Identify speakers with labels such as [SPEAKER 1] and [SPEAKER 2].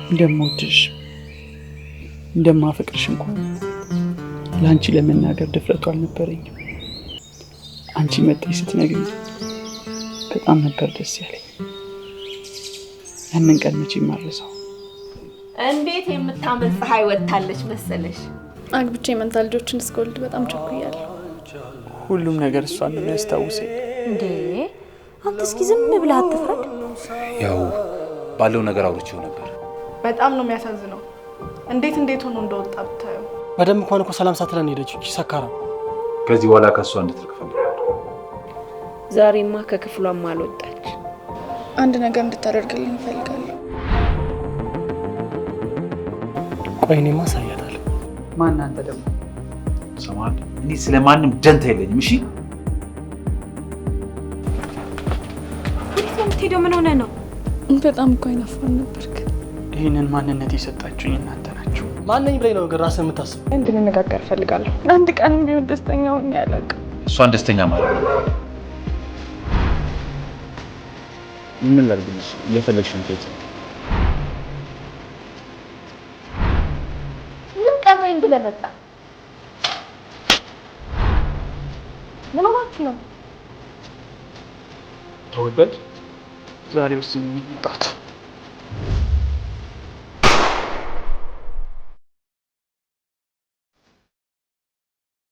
[SPEAKER 1] እንደምወድሽ እንደማፈቅርሽ እንኳን ለአንቺ ለመናገር ድፍረቱ አልነበረኝም። አንቺ መጥተሽ ስትነግሪኝ በጣም ነበር ደስ ያለኝ። ያንን ቀን መቼም አልረሳው።
[SPEAKER 2] እንዴት የምታምር ፀሐይ ወጥታለች መሰለሽ።
[SPEAKER 3] አግብቼ መንታ ልጆችን እስከወልድ በጣም ቸኩያለሁ።
[SPEAKER 1] ሁሉም ነገር እሷን ነው የሚያስታውሰኝ።
[SPEAKER 2] እንዴ አንተ እስኪ ዝም ብለህ አትፍረድ።
[SPEAKER 4] ያው ባለው ነገር አውርቼው ነበር።
[SPEAKER 3] በጣም ነው የሚያሳዝነው። እንዴት ሆኖ እንደወጣ ብታዩ።
[SPEAKER 5] በደንብ እንኳን እኮ ሰላም ሳትለን ሄደች። ሰካራ
[SPEAKER 4] ከዚህ በኋላ ከሷ እንድትርቅ ፈልጋለሁ።
[SPEAKER 2] ዛሬማ ከክፍሏም አልወጣች።
[SPEAKER 3] አንድ ነገር እንድታደርግልኝ እፈልጋለሁ።
[SPEAKER 5] ቆይ እኔማ አሳያታለሁ።
[SPEAKER 1] ማን አንተ ደግሞ?
[SPEAKER 4] ሰማን። እኔ ስለማንም ደንታ የለኝም። እሺ
[SPEAKER 2] የምትሄደው ምን ሆነ ነው?
[SPEAKER 3] በጣም እኮ አይናፋን ነበርክ።
[SPEAKER 1] ይህንን ማንነት የሰጣችሁኝ እናንተ ናችሁ።
[SPEAKER 5] ማንኝ ብለኝ ነው ግን ራስን የምታስብ?
[SPEAKER 3] እንድንነጋገር እፈልጋለሁ። አንድ ቀን ቢሆን ደስተኛ ሆኜ አላውቅም።
[SPEAKER 4] እሷን ደስተኛ ማለት ነው። ምን ላድርግልሽ? እየፈለግሽ ነው ከየት?
[SPEAKER 2] ምን ቀረኝ ብለህ መጣ? ምን ሆናችሁ ነው?
[SPEAKER 1] ተወበድ ዛሬ ውስጥ የሚጣት